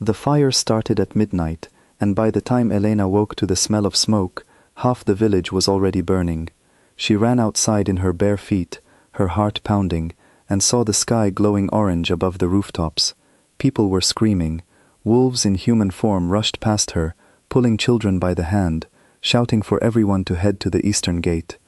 The fire started at midnight, and by the time Elena woke to the smell of smoke, half the village was already burning. She ran outside in her bare feet, her heart pounding, and saw the sky glowing orange above the rooftops. People were screaming. Wolves in human form rushed past her, pulling children by the hand, shouting for everyone to head to the eastern gate.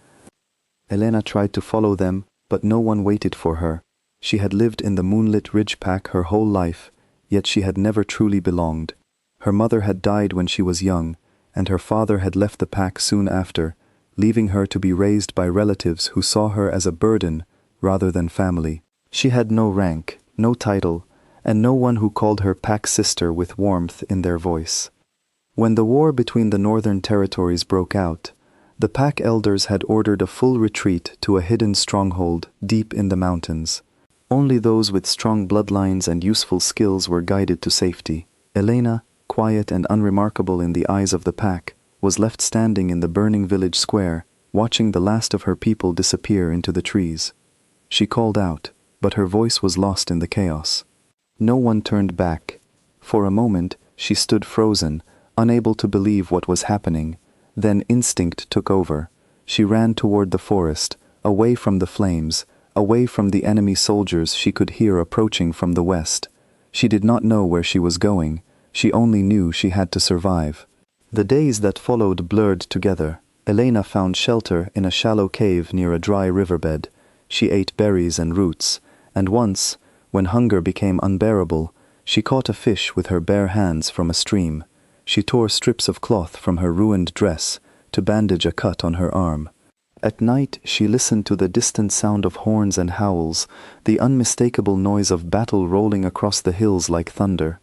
Elena tried to follow them, but no one waited for her. She had lived in the moonlit ridge pack her whole life, yet she had never truly belonged. Her mother had died when she was young, and her father had left the pack soon after, leaving her to be raised by relatives who saw her as a burden rather than family. She had no rank, no title, and no one who called her pack sister with warmth in their voice. When the war between the northern territories broke out, the pack elders had ordered a full retreat to a hidden stronghold deep in the mountains. Only those with strong bloodlines and useful skills were guided to safety. Elena, quiet and unremarkable in the eyes of the pack, was left standing in the burning village square, watching the last of her people disappear into the trees. She called out, but her voice was lost in the chaos. No one turned back. For a moment, she stood frozen, unable to believe what was happening. Then instinct took over. She ran toward the forest, away from the flames, away from the enemy soldiers she could hear approaching from the west. She did not know where she was going. She only knew she had to survive. The days that followed blurred together. Elena found shelter in a shallow cave near a dry riverbed. She ate berries and roots, and once, when hunger became unbearable, she caught a fish with her bare hands from a stream. She tore strips of cloth from her ruined dress to bandage a cut on her arm. At night she listened to the distant sound of horns and howls, the unmistakable noise of battle rolling across the hills like thunder.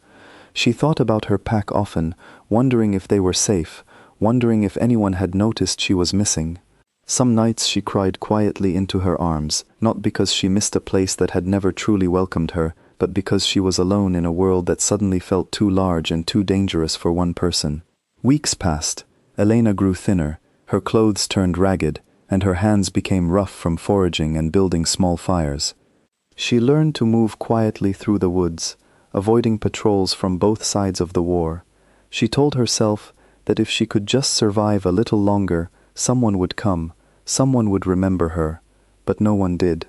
She thought about her pack often, wondering if they were safe, wondering if anyone had noticed she was missing. Some nights she cried quietly into her arms, not because she missed a place that had never truly welcomed her, but because she was alone in a world that suddenly felt too large and too dangerous for one person. Weeks passed. Elena grew thinner, her clothes turned ragged, and her hands became rough from foraging and building small fires. She learned to move quietly through the woods, avoiding patrols from both sides of the war. She told herself that if she could just survive a little longer, someone would come, someone would remember her, but no one did,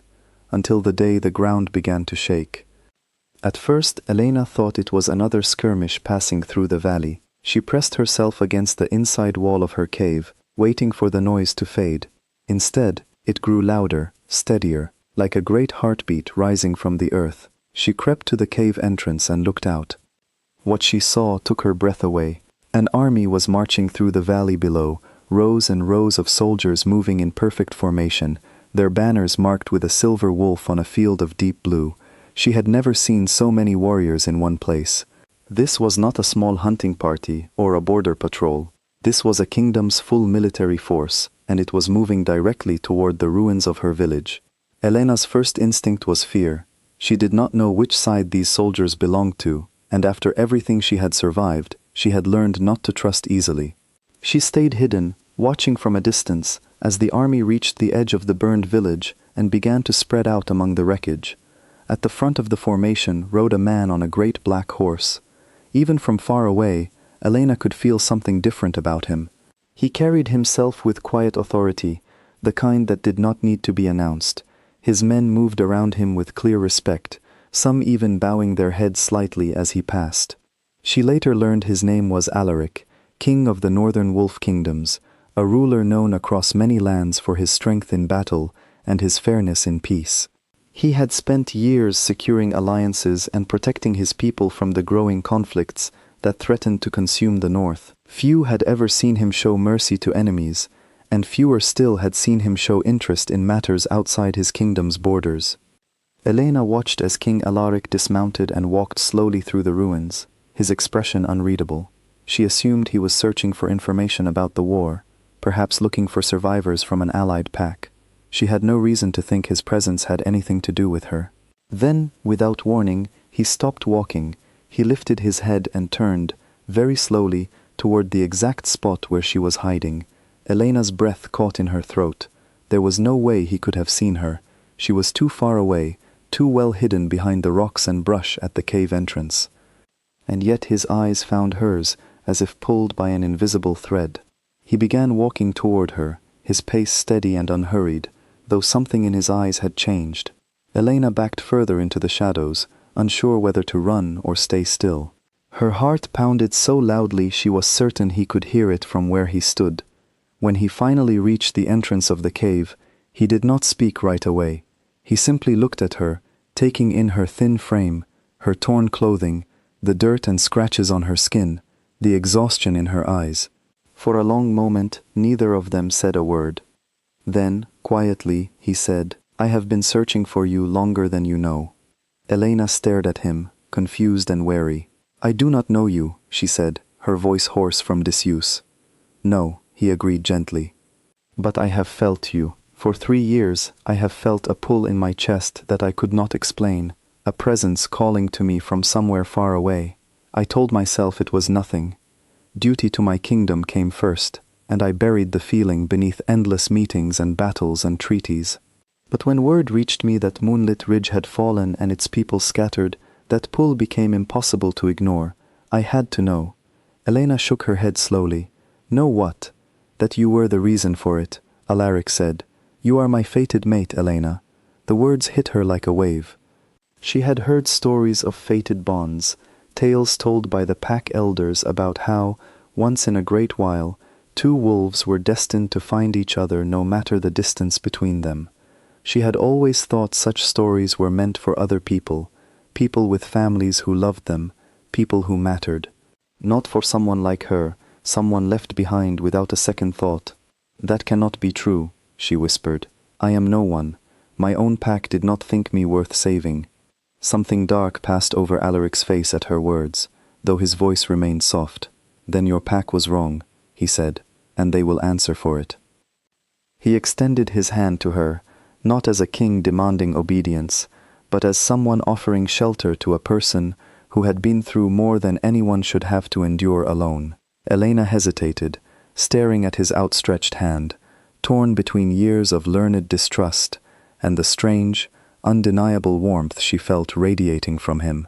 until the day the ground began to shake. At first, Elena thought it was another skirmish passing through the valley. She pressed herself against the inside wall of her cave, waiting for the noise to fade. Instead, it grew louder, steadier, like a great heartbeat rising from the earth. She crept to the cave entrance and looked out. What she saw took her breath away. An army was marching through the valley below, rows and rows of soldiers moving in perfect formation, their banners marked with a silver wolf on a field of deep blue. She had never seen so many warriors in one place. This was not a small hunting party or a border patrol. This was a kingdom's full military force, and it was moving directly toward the ruins of her village. Elena's first instinct was fear. She did not know which side these soldiers belonged to, and after everything she had survived, she had learned not to trust easily. She stayed hidden, watching from a distance, as the army reached the edge of the burned village and began to spread out among the wreckage. At the front of the formation rode a man on a great black horse. Even from far away, Elena could feel something different about him. He carried himself with quiet authority, the kind that did not need to be announced. His men moved around him with clear respect, some even bowing their heads slightly as he passed. She later learned his name was Alaric, king of the northern wolf kingdoms, a ruler known across many lands for his strength in battle and his fairness in peace. He had spent years securing alliances and protecting his people from the growing conflicts that threatened to consume the north. Few had ever seen him show mercy to enemies, and fewer still had seen him show interest in matters outside his kingdom's borders. Elena watched as King Alaric dismounted and walked slowly through the ruins, his expression unreadable. She assumed he was searching for information about the war, perhaps looking for survivors from an allied pack. She had no reason to think his presence had anything to do with her. Then, without warning, he stopped walking. He lifted his head and turned, very slowly, toward the exact spot where she was hiding. Elena's breath caught in her throat. There was no way he could have seen her. She was too far away, too well hidden behind the rocks and brush at the cave entrance. and yet his eyes found hers as if pulled by an invisible thread. He began walking toward her, his pace steady and unhurried, though something in his eyes had changed. Elena backed further into the shadows, unsure whether to run or stay still. Her heart pounded so loudly she was certain he could hear it from where he stood. When he finally reached the entrance of the cave, he did not speak right away. He simply looked at her, taking in her thin frame, her torn clothing, the dirt and scratches on her skin, the exhaustion in her eyes. For a long moment, neither of them said a word. Then, quietly, he said, "I have been searching for you longer than you know." Elena stared at him, confused and wary. "I do not know you," she said, her voice hoarse from disuse. "No," he agreed gently. "But I have felt you. For 3 years I have felt a pull in my chest that I could not explain, a presence calling to me from somewhere far away. I told myself it was nothing. Duty to my kingdom came first, and I buried the feeling beneath endless meetings and battles and treaties. But when word reached me that Moonlit Ridge had fallen and its people scattered, that pull became impossible to ignore. I had to know." Elena shook her head slowly. "Know what?" "That you were the reason for it," Alaric said. "You are my fated mate, Elena." The words hit her like a wave. She had heard stories of fated bonds, tales told by the pack elders about how, once in a great while, 2 wolves were destined to find each other no matter the distance between them. She had always thought such stories were meant for other people, people with families who loved them, people who mattered. Not for someone like her, someone left behind without a second thought. "That cannot be true," she whispered. "I am no one. My own pack did not think me worth saving." Something dark passed over Alaric's face at her words, though his voice remained soft. "Then your pack was wrong," he said, "and they will answer for it." He extended his hand to her, not as a king demanding obedience, but as someone offering shelter to a person who had been through more than anyone should have to endure alone. Elena hesitated, staring at his outstretched hand, torn between years of learned distrust and the strange, undeniable warmth she felt radiating from him.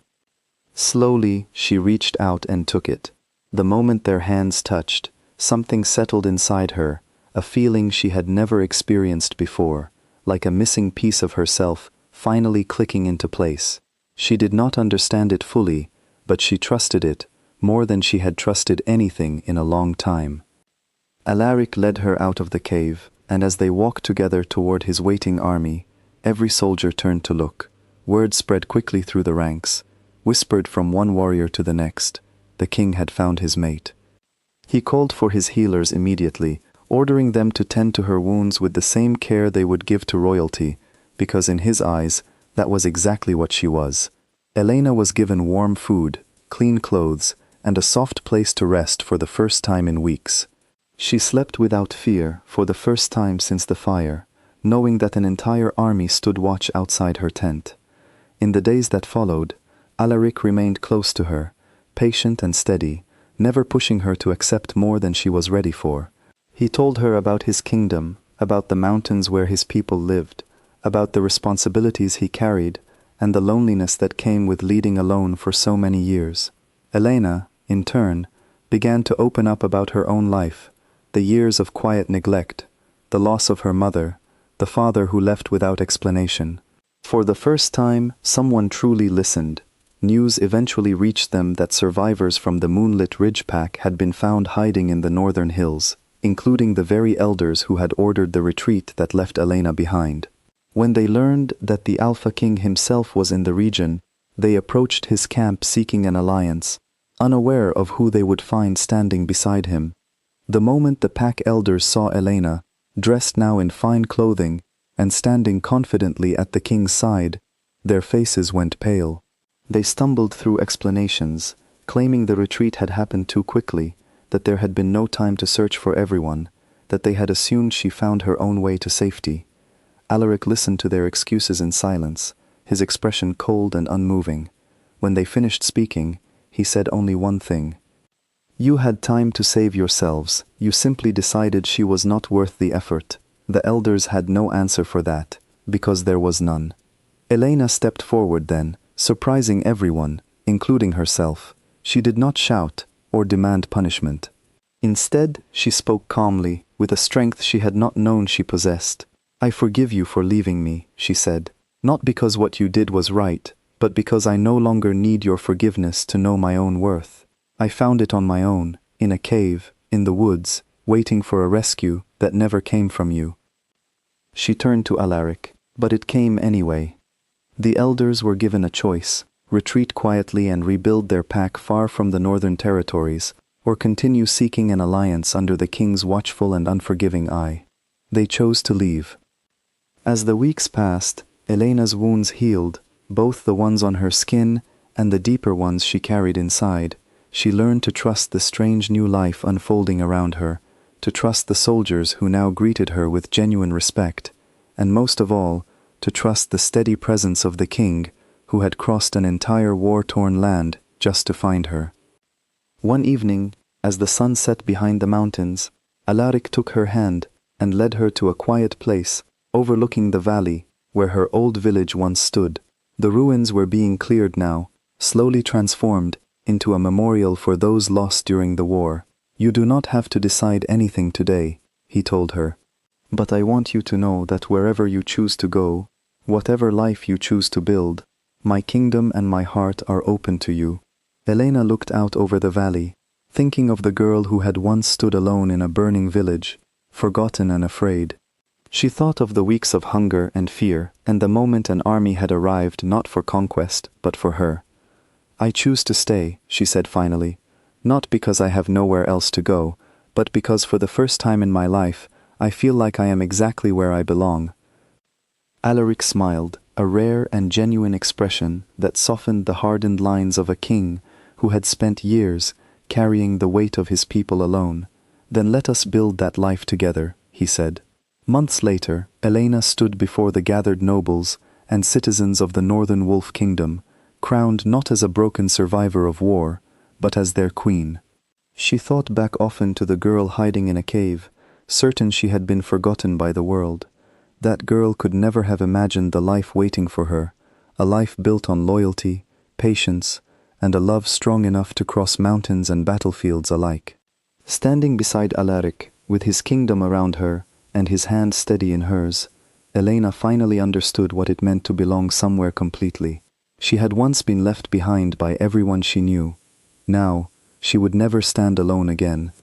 Slowly, she reached out and took it. The moment their hands touched, something settled inside her, a feeling she had never experienced before, like a missing piece of herself finally clicking into place. She did not understand it fully, but she trusted it more than she had trusted anything in a long time. Alaric led her out of the cave, and as they walked together toward his waiting army, every soldier turned to look. Word spread quickly through the ranks, whispered from one warrior to the next. The king had found his mate. He called for his healers immediately, ordering them to tend to her wounds with the same care they would give to royalty, because in his eyes, that was exactly what she was. Elena was given warm food, clean clothes, and a soft place to rest for the first time in weeks. She slept without fear for the first time since the fire, knowing that an entire army stood watch outside her tent. In the days that followed, Alaric remained close to her, patient and steady, never pushing her to accept more than she was ready for. He told her about his kingdom, about the mountains where his people lived, about the responsibilities he carried, and the loneliness that came with leading alone for so many years. Elena, in turn, began to open up about her own life, the years of quiet neglect, the loss of her mother, the father who left without explanation. For the first time, someone truly listened. News eventually reached them that survivors from the Moonlit Ridge pack had been found hiding in the northern hills, including the very elders who had ordered the retreat that left Elena behind. When they learned that the Alpha King himself was in the region, they approached his camp seeking an alliance, unaware of who they would find standing beside him. The moment the pack elders saw Elena, dressed now in fine clothing, and standing confidently at the king's side, their faces went pale. They stumbled through explanations, claiming the retreat had happened too quickly, that there had been no time to search for everyone, that they had assumed she found her own way to safety. Alaric listened to their excuses in silence, his expression cold and unmoving. When they finished speaking, he said only one thing. "You had time to save yourselves. You simply decided she was not worth the effort." The elders had no answer for that, because there was none. Elena stepped forward then, surprising everyone, including herself. She did not shout or demand punishment. Instead, she spoke calmly, with a strength she had not known she possessed. "I forgive you for leaving me," she said, "not because what you did was right, but because I no longer need your forgiveness to know my own worth. I found it on my own, in a cave, in the woods, waiting for a rescue that never came from you." She turned to Alaric, but it came anyway. The elders were given a choice: retreat quietly and rebuild their pack far from the northern territories, or continue seeking an alliance under the king's watchful and unforgiving eye. They chose to leave. As the weeks passed, Elena's wounds healed, both the ones on her skin and the deeper ones she carried inside. She learned to trust the strange new life unfolding around her, to trust the soldiers who now greeted her with genuine respect, and most of all, to trust the steady presence of the king, who had crossed an entire war-torn land just to find her. One evening, as the sun set behind the mountains, Alaric took her hand and led her to a quiet place overlooking the valley where her old village once stood. The ruins were being cleared now, slowly transformed into a memorial for those lost during the war. "You do not have to decide anything today," he told her. "But I want you to know that wherever you choose to go, whatever life you choose to build, my kingdom and my heart are open to you." Elena looked out over the valley, thinking of the girl who had once stood alone in a burning village, forgotten and afraid. She thought of the weeks of hunger and fear, and the moment an army had arrived not for conquest, but for her. "I choose to stay," she said finally, "not because I have nowhere else to go, but because for the first time in my life, I feel like I am exactly where I belong." Alaric smiled, a rare and genuine expression that softened the hardened lines of a king who had spent years carrying the weight of his people alone. "Then let us build that life together," he said. Months later, Elena stood before the gathered nobles and citizens of the Northern Wolf Kingdom, crowned not as a broken survivor of war, but as their queen. She thought back often to the girl hiding in a cave, certain she had been forgotten by the world. That girl could never have imagined the life waiting for her, a life built on loyalty, patience, and a love strong enough to cross mountains and battlefields alike. Standing beside Alaric, with his kingdom around her and his hand steady in hers, Elena finally understood what it meant to belong somewhere completely. She had once been left behind by everyone she knew. Now, she would never stand alone again.